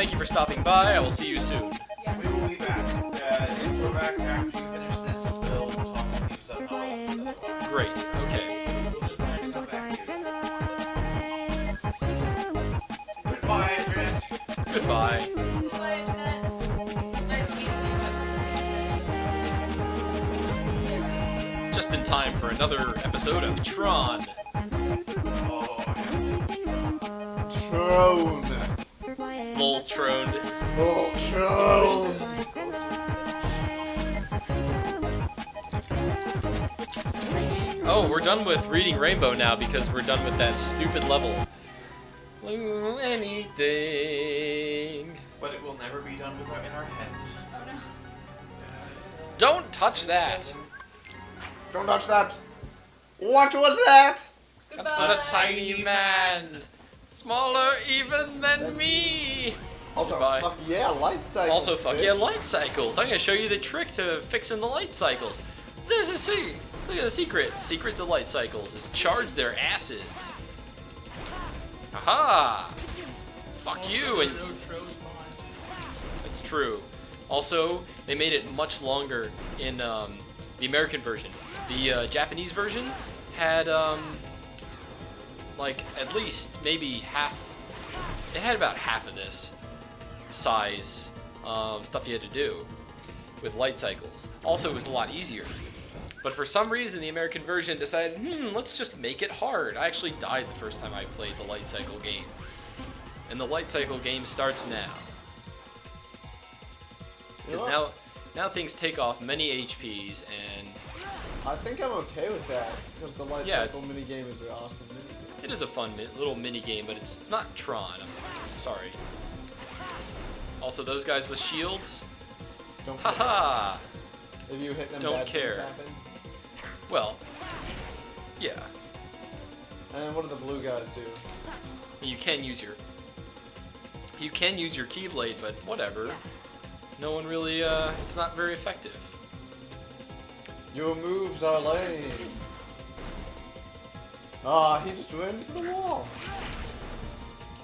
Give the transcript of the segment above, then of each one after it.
thank you for stopping by. I will see you soon. Yes. We will be back. If we're back after you finish this, we'll talk with you somehow. Great. Okay. We'll just plan to come back here. Goodbye, Internet. Goodbye. Goodbye, Internet. Nice meeting you. Just in time for another episode of Tron. Oh, Tron. Voltroned. Oh, Tron. Oh, we're done with reading Rainbow now because we're done with that stupid level. Blue anything. but it will never be done with in our heads. Oh no. Don't touch that. Don't touch that. What was that? Goodbye. A tiny man, smaller even than me. Also, Goodbye. fuck yeah, light cycles. Also, fuck bitch. yeah, light cycles. I'm gonna show you the trick to fixing the light cycles. There's a secret. Look at the secret. Secret to light cycles is charge their asses. Aha! Fuck you and. That's true. Also, they made it much longer in the American version. The Japanese version had like at least maybe half. It had about half of this size stuff you had to do with light cycles. Also, it was a lot easier. But for some reason, the American version decided, let's just make it hard. I actually died the first time I played the light cycle game. And the light cycle game starts now. Because now things take off many HPs and... I think I'm okay with that, because the light Yeah, cycle minigame is an awesome minigame. it is a fun little mini game, but it's not Tron. I'm sorry. Also, those guys with shields? Don't care. Haha! If you hit them, Don't bad care. things happen. Well, yeah. And what do the blue guys do? You can use your Keyblade, but whatever. No one really, it's not very effective. Your moves are lame. Ah, he just went into the wall.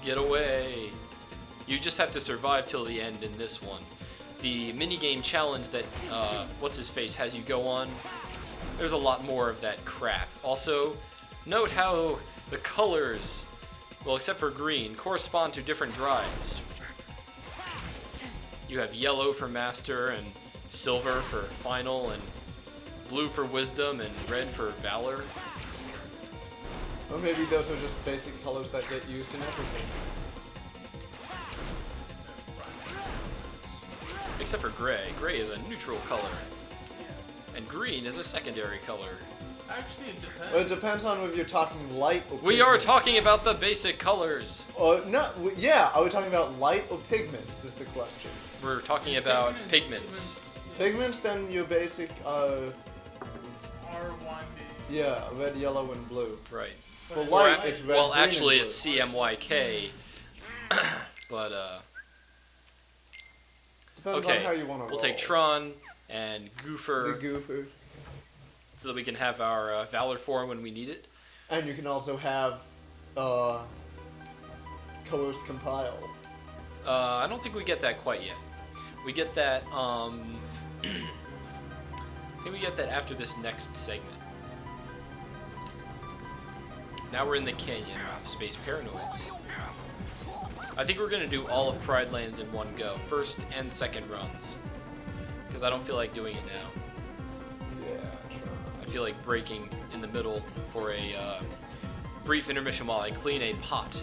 Get away. You just have to survive till the end in this one. The minigame challenge that, what's-his-face has you go on, there's a lot more of that crap. Also, note how the colors, well, except for green, correspond to different drives. You have yellow for Master, and silver for Final, and blue for Wisdom, and red for Valor. Or maybe those are just basic colors that get used in everything. Except for gray. Gray is a neutral color. And green is a secondary color. Actually, it depends. Well, it depends on if you're talking light or We are pigments. talking about the basic colors. No, yeah, are we talking about light or pigments is the question. We're talking about pigments. Pigments, then your basic, R1B. yeah, red, yellow, and blue. Right. For light, it's red, Well, green, actually, and it's blue. CMYK. But, Depends okay. on how you want to We'll roll. take Tron and Goofer The goofer. so that we can have our Valor form when we need it. And you can also have, Coerce Compile. I don't think we get that quite yet. We get that, I think we get that after this next segment. Now we're in the canyon of Space Paranoids. I think we're going to do all of Pride Lands in one go, first and second runs. Because I don't feel like doing it now. Yeah, sure. I feel like breaking in the middle for a brief intermission while I clean a pot.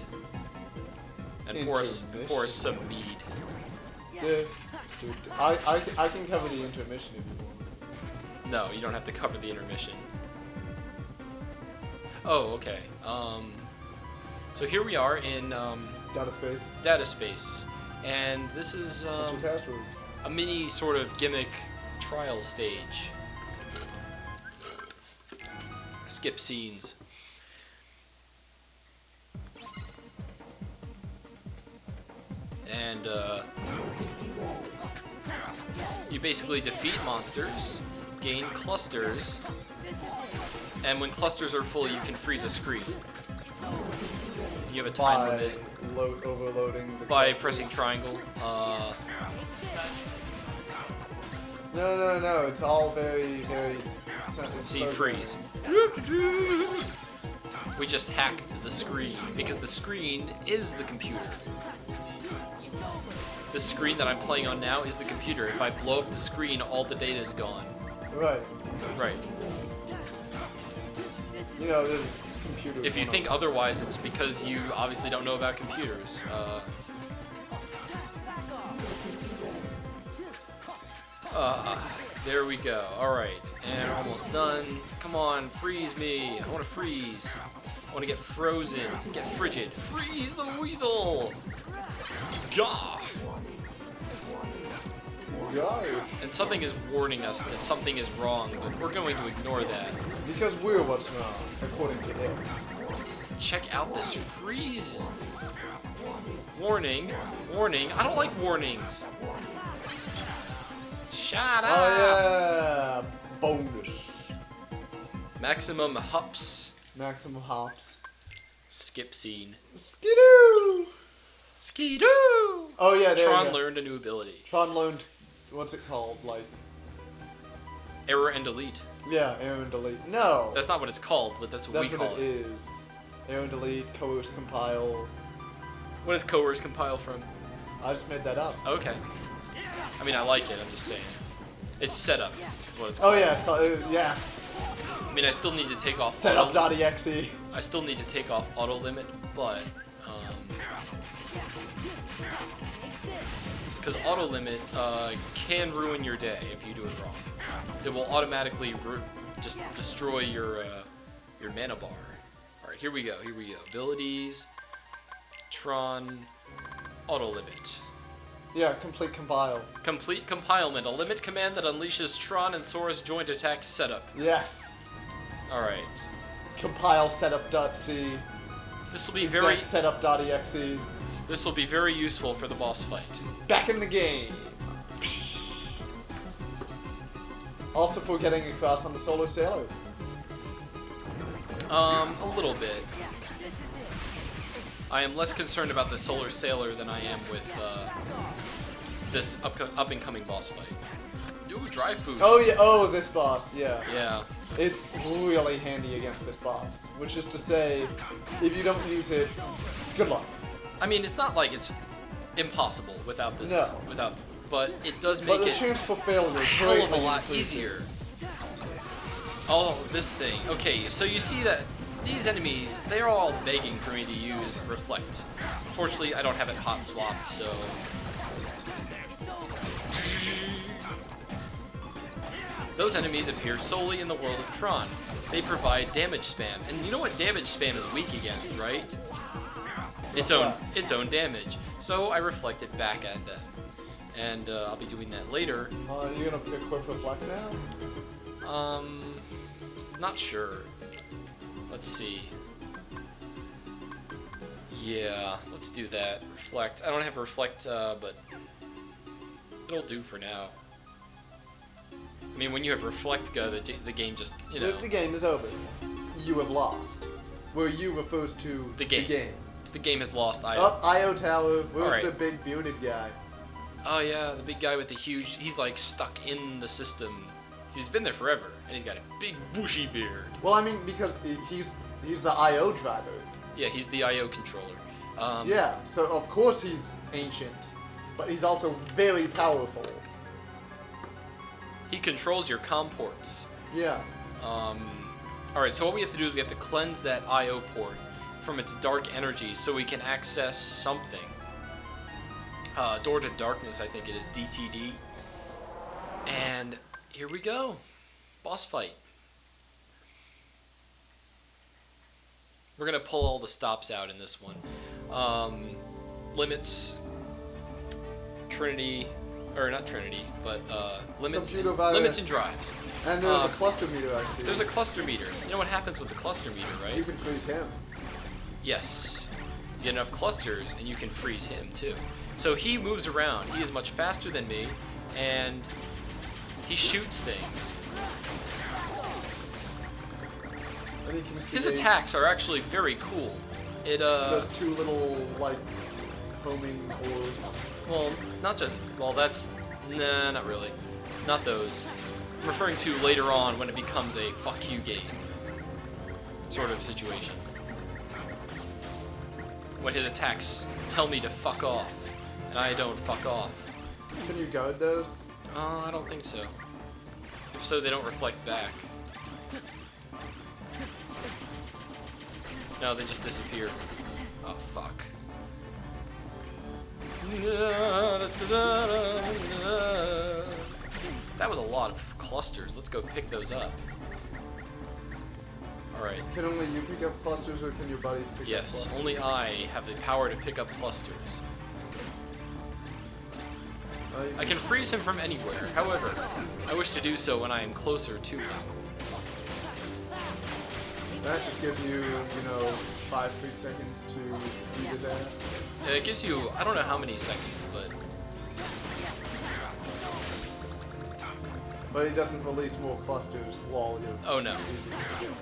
And pour us some mead. I can cover the intermission if you want. No, you don't have to cover the intermission. Oh, okay. So here we are in Data space. Data Space, and this is What's your task room? a mini sort of gimmick trial stage. Skip scenes. And you basically defeat monsters, gain clusters, and when clusters are full, you can freeze a screen. You have a time by limit overloading the by cluster. pressing triangle. No. It's all very. See, freeze. We just hacked the screen because the screen is the computer. The screen that I'm playing on now is the computer. If I blow up the screen, all the data is gone. Right. Right. You know, there's computers. If you on think otherwise, it's because you obviously don't know about computers. There we go. Alright, and we're almost done. Come on, freeze me. I want to freeze. I want to get frozen. Get frigid. Freeze the weasel! Gah! Guys, And something is warning us that something is wrong, but we're going to ignore that. because we're what's wrong, according to it. Check out this freeze. Warning. Warning. I don't like warnings. Shut up! Oh yeah! Bonus. Maximum hops. Maximum hops. Skip scene. Skidoo! Skidoo! Oh yeah, there Tron we go. learned a new ability. Tron learned, what's it called? Like, Error and delete. yeah, error and delete. No! That's not what it's called, but that's what That's we what call it it. is. Error and delete, coerce compile. What does coerce compile from? I just made that up. Okay. I mean, I like it, I'm just saying. It's setup, is what it's Oh called. yeah, it's called, yeah. I mean, I still need to take off Setup.exe. I still need to take off auto limit, but because auto limit can ruin your day if you do it wrong. So it will automatically just destroy your mana bar. All right, here we go. Here we go. Abilities, Tron, auto limit. Yeah, complete compile. Complete compilement, a limit command that unleashes Tron and Sora's joint attack setup. Yes. All right, Compile setup.c. this will be very Exec setup.exe. this will be very useful for the boss fight. Back in the game. Also for getting across on the Solar Sailor. A little bit. I am less concerned about the Solar Sailor than I am with this up-and-coming boss fight. Ooh, drive boost. Oh yeah, oh this boss, yeah. Yeah. It's really handy against this boss. Which is to say, if you don't use it, good luck. I mean, it's not like it's impossible without this. No. But it does But make the it chance for failure a hell of a greatly lot increases. easier. Oh, this thing. Okay, so you see that these enemies, they're all begging for me to use Reflect. Unfortunately, I don't have it hot swapped, so... Those enemies appear solely in the world of Tron. They provide damage spam. And you know what damage spam is weak against, right? Its own damage. So I reflect it back at them. And I'll be doing that later. Are you gonna equip Reflect now? Not sure. Let's see. Yeah, let's do that. Reflect. I don't have Reflect, but it'll do for now. I mean, when you have Reflect go, the game just, you know... The game is over. You have lost. Where you refers to The game. The game has lost IO. Up, IO Tower. Where's Alright. the big bearded guy? Oh yeah, the big guy with the huge... He's like stuck in the system. He's been there forever, and he's got a big bushy beard. Well, I mean, because he's the IO driver. Yeah, he's the IO controller. Yeah, so of course he's ancient, but he's also very powerful. He controls your COM ports. Yeah. Alright, so what we have to do is we have to cleanse that IO port from its dark energy so we can access something. Door to Darkness, I think it is, DTD. And here we go. Boss fight. We're going to pull all the stops out in this one. Limits, Trinity, or not Trinity, but limits, Computer virus. limits and drives. And there's a cluster meter I see. There's a cluster meter. You know what happens with the cluster meter, right? You can freeze him. Yes. You get enough clusters, and you can freeze him, too. So he moves around. He is much faster than me, and he shoots things. And he can His create attacks are actually very cool. It those two little like homing orbs. well, not just that's nah, not really, not those. I'm referring to later on when it becomes a fuck you game sort of situation. When his attacks tell me to fuck off, and I don't fuck off. Can you guard those? I don't think so. If so, they don't reflect back. No, they just disappear. Oh, fuck. That was a lot of clusters. Let's go pick those up. Alright. Can only you pick up clusters, or can your buddies pick up Yes, clusters? only I have the power to pick up clusters. I can freeze him from anywhere. However, I wish to do so when I am closer to him. That just gives you, 5 free seconds to beat his ass. It gives you, I don't know how many seconds, but But he doesn't release more clusters while you're oh no. using him.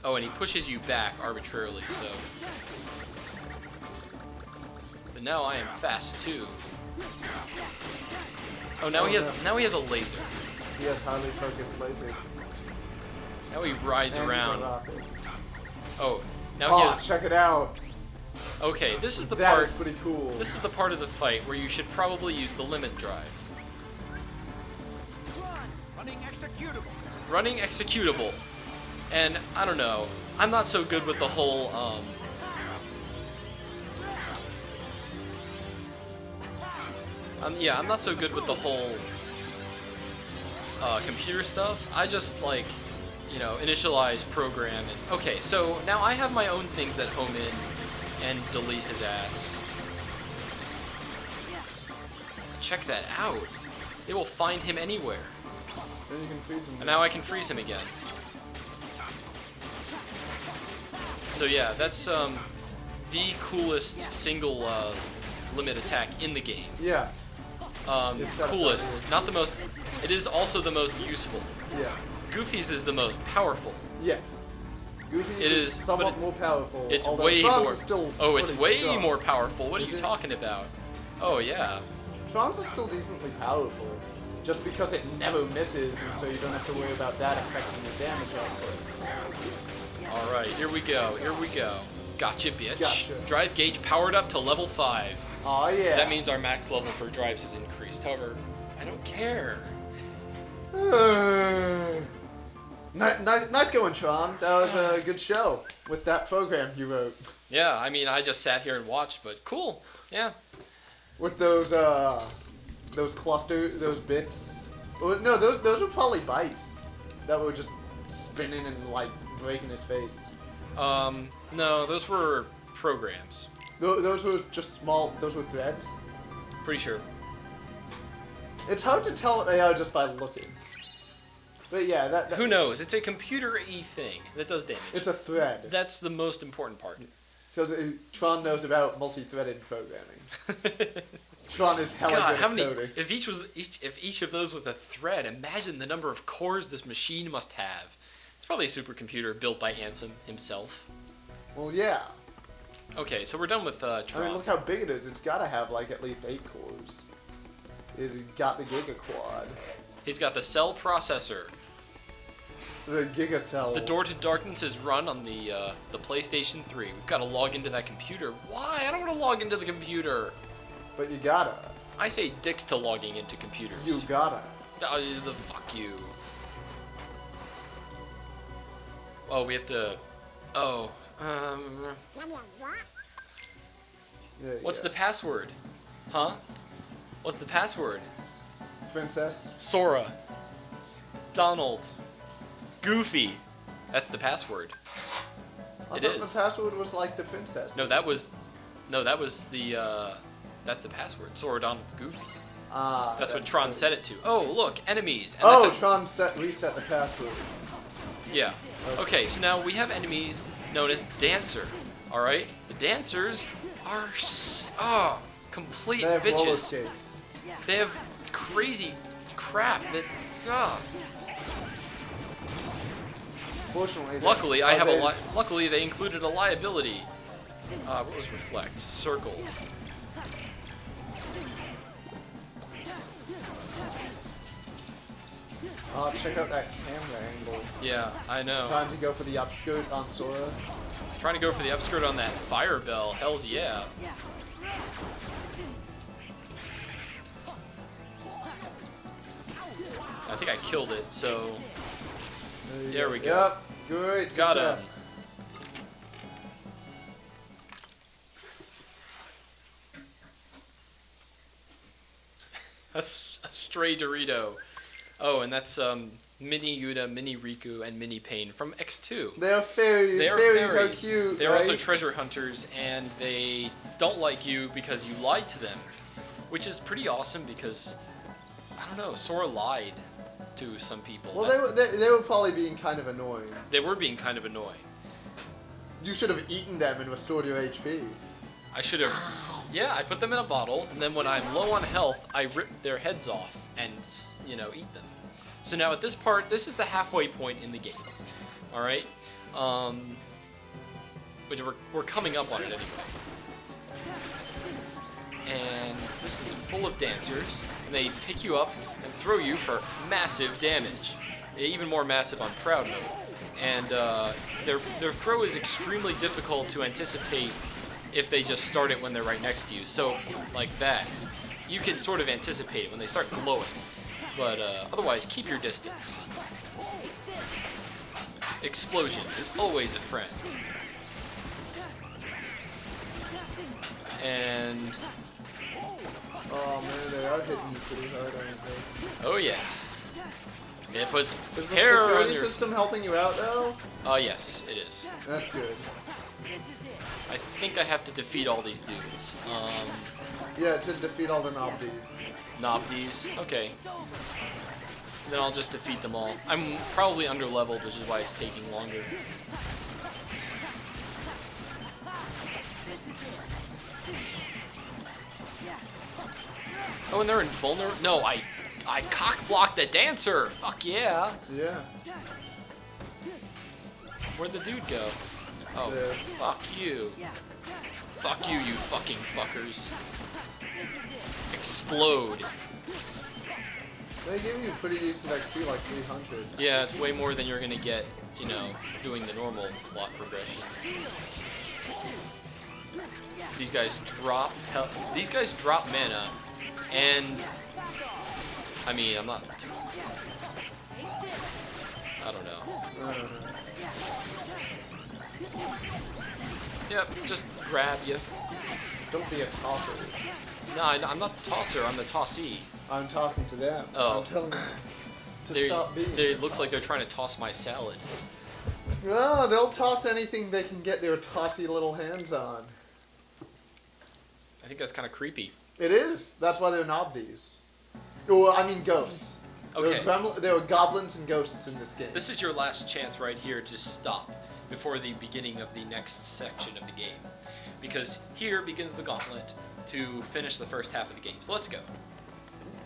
Oh, and he pushes you back arbitrarily, so. But now I am fast too. Oh, now he has a laser. He has highly focused laser. Now he rides And he's a around. rocket. Oh, now he Oh, has. check it out. Okay, this is the That part. is pretty cool. This is the part of the fight where you should probably use the limit drive. Running executable. And I don't know. I'm not so good with the whole yeah, I'm not so good with the whole computer stuff. I just like, initialize, program, and okay. So now I have my own things that home in and delete his ass. Check that out. It will find him anywhere. Then you can freeze him. And now I can freeze him again. So yeah, that's the coolest single limit attack in the game. Yeah. It's set up Coolest, that way. not the most. It is also the most useful. Yeah. Goofy's is the most powerful. Yes. Goofy's It is is, somewhat but more powerful. It's although way Tron's more. is still Oh, it's pretty way strong. more powerful. What are Is you it? talking about? Oh yeah. Tron's is still decently powerful, just because it never misses, and so you don't have to worry about that affecting the damage output. All right, here we go. Here we go. Gotcha, bitch. Gotcha. Drive gauge powered up to level 5. Oh yeah. That means our max level for drives has increased. However, I don't care. Nice going, Tron. That was a good show with that program you wrote. Yeah, I mean, I just sat here and watched, but cool. Yeah. With those bits. Oh, no, those were probably bites that were just spinning and like breaking his face. No, those were programs. Those were just small. Those were threads. Pretty sure. It's hard to tell what they are just by looking. But yeah, that Who knows? It's a computer-y thing that does damage. it's a thread. That's the most important part. Because Tron knows about multi-threaded programming. Tron is hella God, good how at many? coding. If each of those was a thread, imagine the number of cores this machine must have. It's probably a supercomputer built by Ansem himself. Well, yeah. Okay, so we're done with Tron. I mean, look how big it is. It's got to have like at least 8 cores. He's got the Giga Quad, He's got the cell processor. the Giga Cell. The Door to Darkness is run on the PlayStation 3. We've got to log into that computer. Why? I don't want to log into the computer. But you gotta. I say dicks to logging into computers. You gotta. The fuck you. Oh, we have to. Oh. Yeah, What's yeah. the password? Huh? What's the password? Princess? Sora. Donald. Goofy. That's the password. I It thought is. the password was like the princess. No, that was the. That's the password. Sora, Donald, Goofy. Ah. That's what Tron set it to. Oh, look, enemies. And Oh, that's a- Tron reset the password. Yeah. Okay, so now we have enemies known as Dancer. All right, the Dancers are complete They have roller bitches. skates. They have crazy crap that. Unfortunately, Luckily, I have they- luckily they included a liability. What was reflect? Circle. Oh, check out that camera angle. Yeah, I know. Trying to go for the upskirt on Sora. Trying to go for the upskirt on that fire bell. Hell's yeah. I think I killed it, so there we go. Yep, great Got him. success. A stray Dorito. Oh, and that's Mini Yuta, Mini Riku, and Mini Pain from X2. They're fairies. They are fairies are fairies. cute. They're right? also treasure hunters, and they don't like you because you lied to them, which is pretty awesome because I don't know, Sora lied to some people. Well, they were probably being kind of annoying. They were being kind of annoying. You should have eaten them and restored your HP. I should have. Yeah, I put them in a bottle, and then when I'm low on health, I rip their heads off and, you know, eat them. So now at this part, this is the halfway point in the game. All right, but we're coming up on it anyway. And this is full of dancers, and they pick you up and throw you for massive damage, even more massive on Proud Mode. And their throw is extremely difficult to anticipate if they just start it when they're right next to you. So, like that, you can sort of anticipate it when they start glowing. But otherwise, keep your distance. Explosion is always a friend. And Oh man, they are hitting you pretty hard, aren't they? oh yeah, it puts Is the hair on security your. system helping you out though? Oh yes, it is. That's good. I think I have to defeat all these dudes. Yeah, it said defeat all the Nobdies. Nobdies. Okay. Then I'll just defeat them all. I'm probably under-leveled, which is why it's taking longer. Oh, and they're invulnerable? No, I cock-blocked the dancer! Fuck yeah! Yeah. Where'd the dude go? Oh, There. fuck you. Fuck you, you fucking fuckers. Explode. They gave you pretty decent XP, like 300. Yeah, it's way more than you're gonna get, you know, doing the normal plot progression. These guys drop these guys drop mana, and I mean, I'm not. I don't know. I don't know. Yep, just grab you. Don't be a tosser. No, I'm not the tosser. I'm the tossee. I'm talking to them. Oh. I'm telling them to stop being. It looks like they're trying to toss my salad. Well, they'll toss anything they can get their tossy little hands on. I think that's kind of creepy. It is. That's why they're Nobdies. Well, I mean ghosts. Okay. There were goblins and ghosts in this game. This is your last chance right here to stop before the beginning of the next section of the game. Because here begins the gauntlet to finish the first half of the game. So let's go.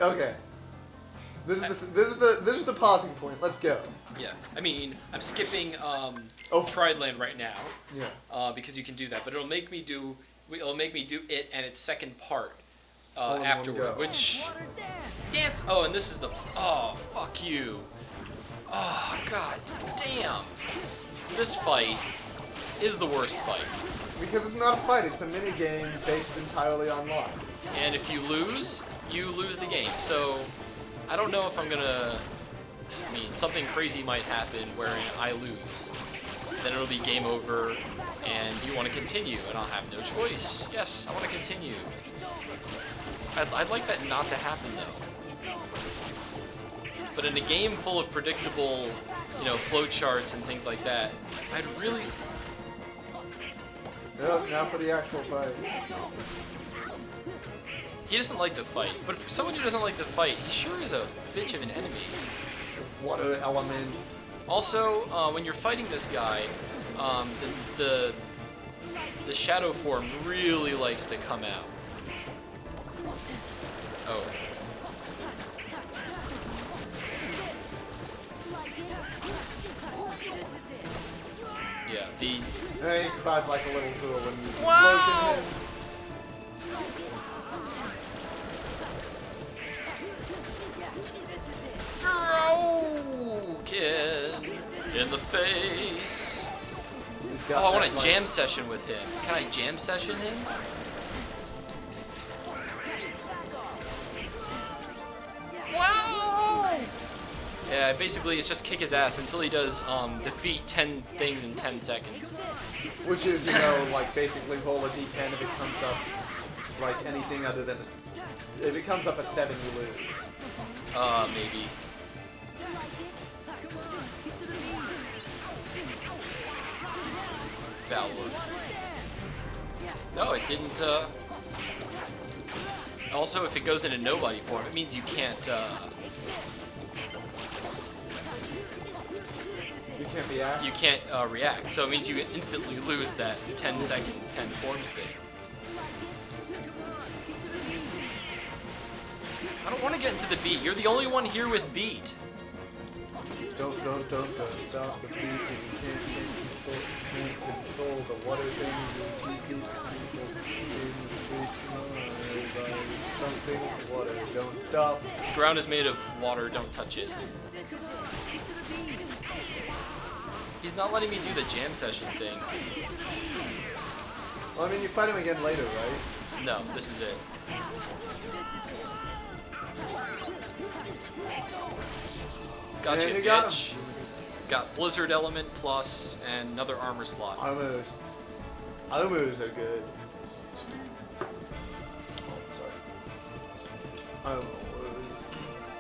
Okay. This is the pausing point. Let's go. Yeah. I mean, I'm skipping Oh. Pride Land right now Yeah. because you can do that, but it'll make me do it and its second part All in one afterward, go. which dance. Oh, and this is the. Oh, fuck you. Oh, god damn. This fight is the worst fight. Because it's not a fight. It's a mini game based entirely on luck. And if you lose the game. So, I don't know if I'm gonna. I mean, something crazy might happen wherein I lose. Then it'll be game over, and you want to continue, and I'll have no choice. Yes, I want to continue. I'd like that not to happen, though. But in a game full of predictable, you know, flowcharts and things like that, I'd really. Now for the actual fight. He doesn't like to fight, but for someone who doesn't like to fight, he sure is a bitch of an enemy. Water element. Also, when you're fighting this guy, the shadow form really likes to come out. Oh. And he cries like a little girl when you Wow. explosion him. Broken in the face. He's Oh, got I want that, a like- jam session with him. Can I jam session him? Wow! Yeah, basically it's just kick his ass until he does defeat 10 things in 10 seconds. Which is, you know, like basically roll a d10 if it comes up like anything other than if it comes up a 7, you lose. Maybe. Valor. No, it didn't, Also, if it goes into nobody form, it means you can't, You can't be out. you can't, react. So it means you instantly lose that 10 seconds, 10 forms thing. I don't want to get into the beat. You're the only one here with beat. Don't stop the beat. You can't control the water thing. You keep people in the street. Something water. Don't stop. Ground is made of water, don't touch it. He's not letting me do the jam session thing. Well, I mean, you fight him again later, right? No, this is it. Gotcha, And you got bitch. him. Got Blizzard Element Plus and another armor slot. Almost are good.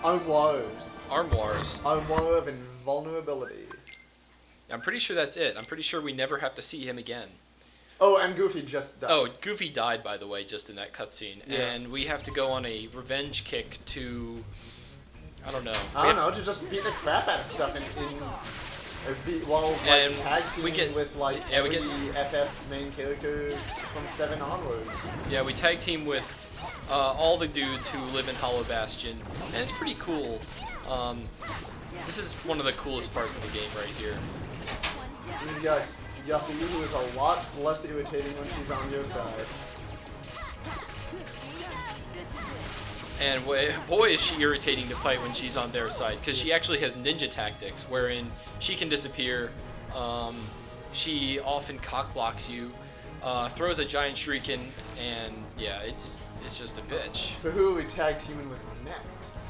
Armoires. Armor of invulnerability. I'm pretty sure that's it. I'm pretty sure we never have to see him again. Oh, and Goofy just died. Oh, Goofy died, by the way, just in that cutscene. Yeah. And we have to go on a revenge kick to... I don't know. I don't know, to just beat the crap out of stuff while like And tag we teaming get- with like yeah, we every get- FF main character from 7 onwards. Yeah, we tag team with all the dudes who live in Hollow Bastion, and it's pretty cool. This is one of the coolest parts of the game right here. You got Yafayuhu is a lot less irritating when she's on your side. And boy, is she irritating to fight when she's on their side, because she actually has ninja tactics, wherein she can disappear, she often cockblocks you, throws a giant shuriken, and yeah, it's just a bitch. So who are we tag teaming with next?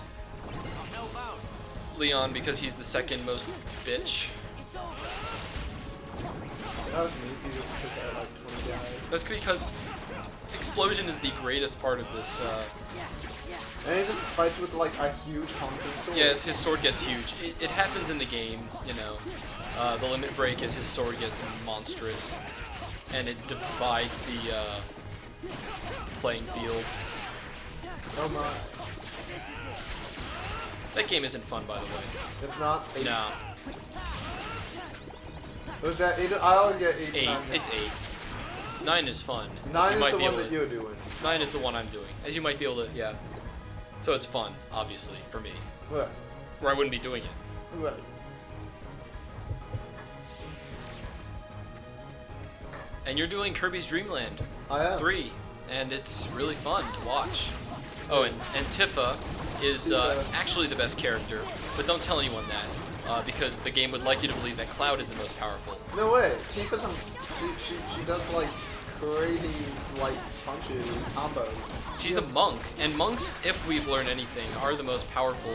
Leon, because he's the second most bitch. That was neat, you just took out like 20 guys. That's because explosion is the greatest part of this. And he just fights with like a huge honking sword. Yes, his sword gets huge. It happens in the game, you know. The limit break is his sword gets monstrous, and it divides the playing field. Oh my. That game isn't fun, by the way. It's not 8. Nah, Was that 8? I always get 8. 8. 9. It's 8. 9 is fun. 9 as you is might the be one able that to- you're doing. 9 is the one I'm doing, as you might be able to, yeah. So it's fun, obviously, for me, Right. or I wouldn't be doing it. Right. And you're doing Kirby's Dream Land I am. 3, and it's really fun to watch. Oh, and Tifa is actually the best character, but don't tell anyone that, because the game would like you to believe that Cloud is the most powerful. No way. Tifa's she does like crazy like punches, combos. She's a monk, and monks, if we've learned anything, are the most powerful.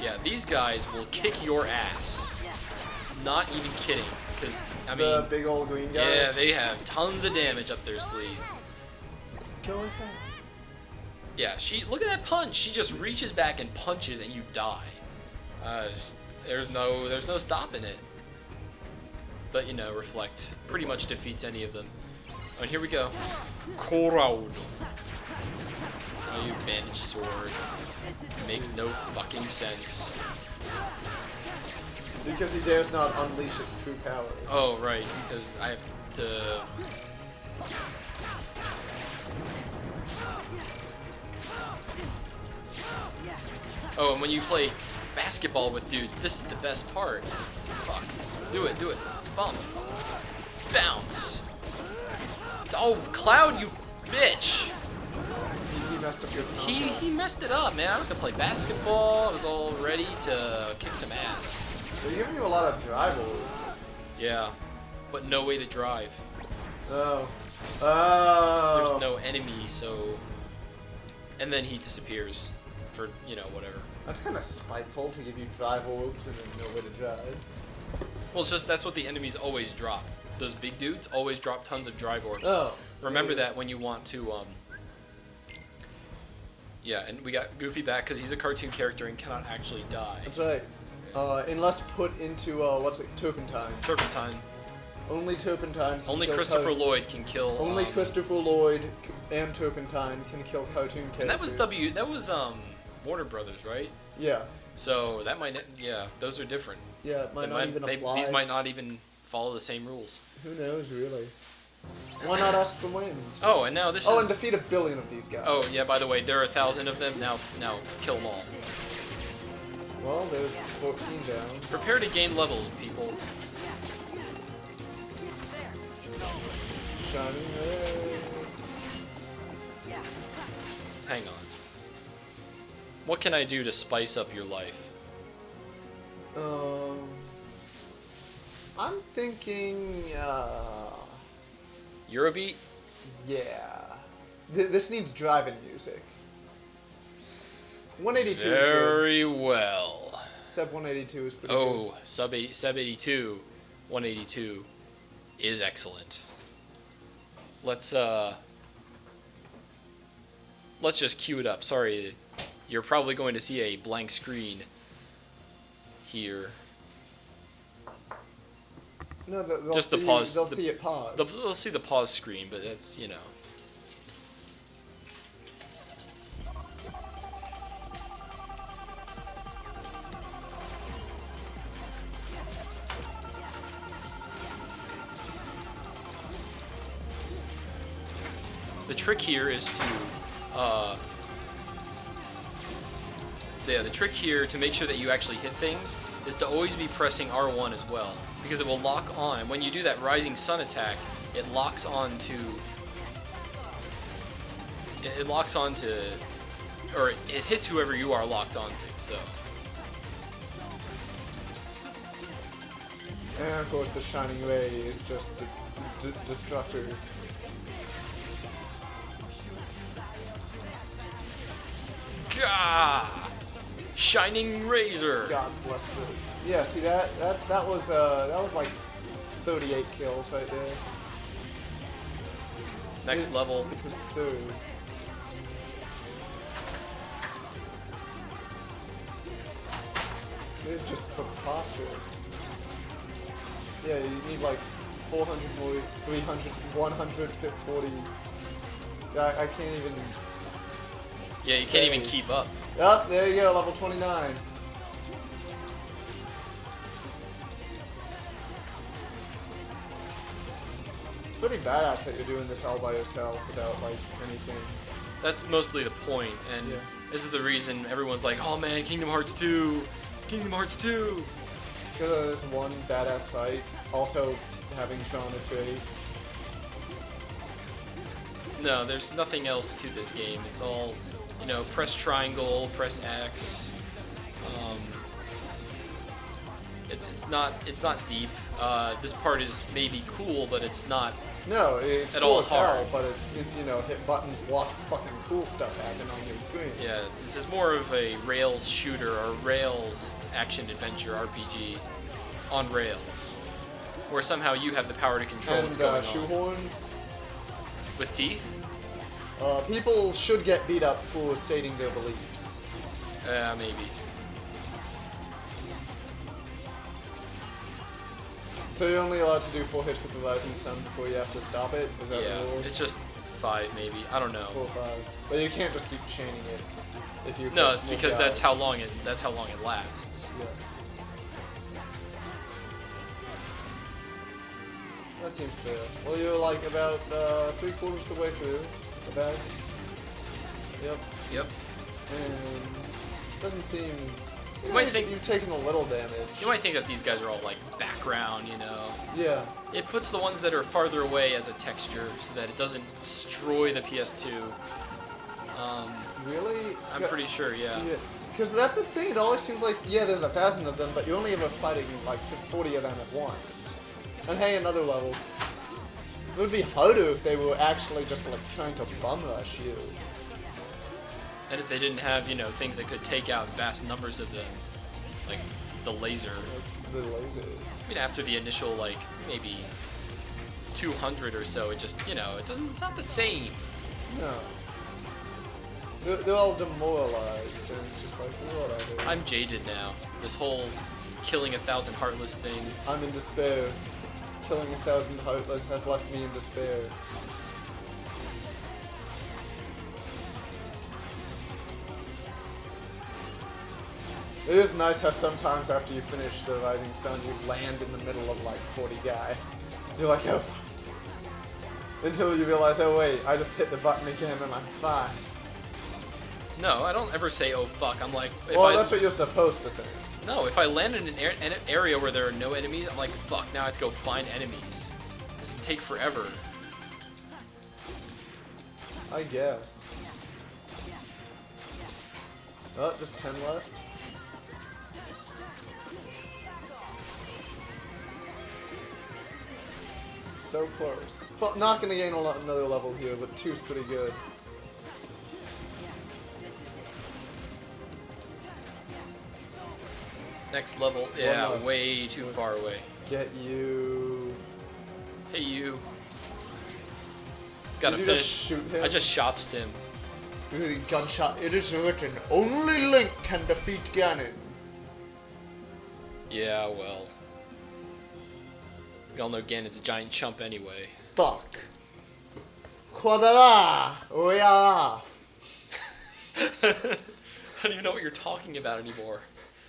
Yeah, these guys will kick your ass. Not even kidding, because, I mean, The big old green guys. yeah, they have tons of damage up their sleeve. Go ahead. Yeah, look at that punch. She just reaches back and punches, and you die. There's no stopping it. But you know, Reflect pretty much defeats any of them. Oh, and here we go. Coraudo. Oh, you bandage sword. Makes no fucking sense. Because he dares not unleash its true power. Oh, right, because I have to... Oh, and when you play basketball with dudes. This is the best part. Fuck. Do it. Bump. Bounce. Oh, Cloud, you bitch. He messed up your combo. He messed it up, man. I was gonna play basketball. I was all ready to kick some ass. They're giving you a lot of drive orders. Yeah, but no way to drive. Oh. There's no enemy, so... And then he disappears for, you know, whatever. That's kind of spiteful to give you drive orbs and then no way to drive. Well, it's just that's what the enemies always drop. Those big dudes always drop tons of drive orbs. Oh. Remember that when you want to, Yeah, and we got Goofy back because he's a cartoon character and cannot actually die. That's right. Unless put into, Turpentine. Turpentine. Only Turpentine can Only kill Christopher Lloyd can kill. Only Christopher Lloyd and Turpentine can kill cartoon characters. And that was Warner Brothers, right? Yeah. So that might, yeah, those are different. Yeah, it might not even apply. These might not even follow the same rules. Who knows, really? Why not us the wind? Oh, and now this and is... defeat 1 billion of these guys. Oh, yeah, by the way, there are 1,000 of them. Now kill them all. Well, there's 14 down. Prepare to gain levels, people. Shining ray. Hang on. What can I do to spice up your life? I'm thinking, Eurobeat? yeah. This needs driving music. 182 is good. Very well. Sub 182 is pretty good. Oh, sub 82, 182 is excellent. Let's just cue it up. Sorry, you're probably going to see a blank screen here. No, they'll Just the see, pause- They'll the- see it pause. They'll see the pause screen, but that's, you know. The trick here is to, the trick here to make sure that you actually hit things is to always be pressing R1 as well, because it will lock on. When you do that Rising Sun attack, it locks on to, or it hits whoever you are locked onto, so. And of course the Shining Ray is just destructor. Gah! Shining Razor! God bless the... Yeah, see that was like 38 kills right there. Next level. It's absurd. It's just preposterous. Yeah, you need like 400 more, 300, 140. Yeah, I can't even... Yeah, you can't even keep up. Yep, there you go, level 29. Pretty badass that you're doing this all by yourself without like anything. That's mostly the point, and Yeah. this is the reason everyone's like, oh man, Kingdom Hearts 2! Kingdom Hearts 2! Because there's one badass fight. Also, having Tron is great. No, there's nothing else to this game. It's all, you know, press triangle, press X. It's not deep. This part is maybe cool, but it's not. No, it's At cool all as hell, hard. but it's you know, hit buttons, watch fucking cool stuff happen on your screen. Yeah, this is more of a Rails shooter or Rails action adventure RPG on rails, where somehow you have the power to control And what's going on. shoehorns. With teeth? People should get beat up for stating their beliefs. Maybe. So you're only allowed to do 4 hits with the Rising Sun before you have to stop it? Is that Yeah, the rule? it's just 5 maybe. I don't know. 4 or 5. But you can't just keep chaining it. If you No, hit it's more because that's guys. how long it lasts. Yeah. That seems fair. Well, you're like about 3/4 the way through the bags. Yep. Yep. And doesn't seem You might think you've taken a little damage. you might think that these guys are all like background, you know. Yeah. It puts the ones that are farther away as a texture so that it doesn't destroy the PS2. Really? I'm pretty sure, yeah. Because that's the thing. It always seems like there's 1,000 of them, but you only ever fighting like 40 of them at once. And hey, another level. It would be harder if they were actually just like trying to bum rush you. And if they didn't have, you know, things that could take out vast numbers of them, like the laser. Like the laser. I mean, after the initial, like, maybe 200 or so, it just, you know, it's not the same. No. They're all demoralized, and it's just like, whatever. I'm jaded now. This whole killing 1,000 heartless thing. I'm in despair. Killing 1,000 heartless has left me in despair. It is nice how sometimes after you finish the Rising Sun, you land in the middle of like 40 guys. You're like, oh. Until you realize, oh wait, I just hit the button again and I'm fine. No, I don't ever say, oh fuck. I'm like, Well, that's what you're supposed to think. No, if I land in an area where there are no enemies, I'm like, fuck, now I have to go find enemies. This will take forever. I guess. Oh, just 10 left. So close. Well, not gonna gain another level here, but 2's pretty good. Next level, yeah, left. way too far away. Get you. Hey, you. Gotta Did you finish. just shoot him? I just shotsed him. Really, gunshot. It is written, only Link can defeat Ganon. Yeah, well. We all know Ganon's a giant chump anyway. Fuck. Quadra! We are off. I don't even know what you're talking about anymore.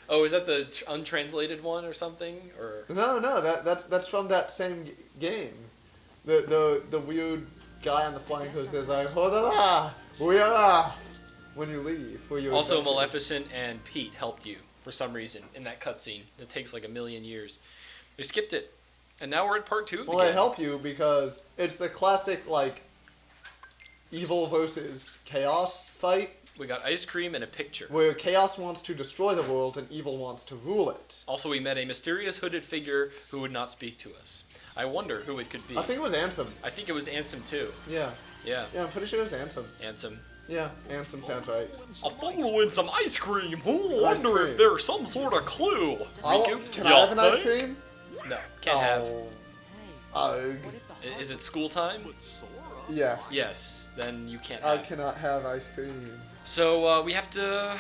Oh, is that the untranslated one or something? Or No, that's from that same game. The weird guy on the flying who says, Quadra! We are off. When you leave. For your also, adventure. Maleficent and Pete helped you for some reason in that cutscene. It takes like 1,000,000 years. We skipped it, and now we're at part 2. Well, they help you because it's the classic like evil versus chaos fight. We got ice cream and a picture. Where chaos wants to destroy the world and evil wants to rule it. Also, we met a mysterious hooded figure who would not speak to us. I wonder who it could be. I think it was Ansem. I think it was Ansem too. Yeah. Yeah. Yeah, I'm pretty sure it was Ansem. Ansem. Yeah, Ansem sounds right. I'll follow in some ice cream. I Ice wonder cream. if there's some sort of clue. Can I have an ice cream? No, can't have. Ugh. Is it school time? Yes. Yes. Then you can't I have. cannot have ice cream. So we have to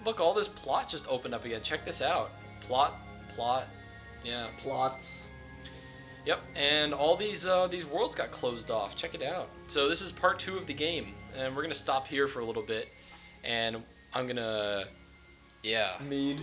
look. All this plot just opened up again. Check this out. Plot. Yeah. Plots. Yep. And all these worlds got closed off. Check it out. So this is part 2 of the game, and we're gonna stop here for a little bit, and I'm gonna, yeah. Mead.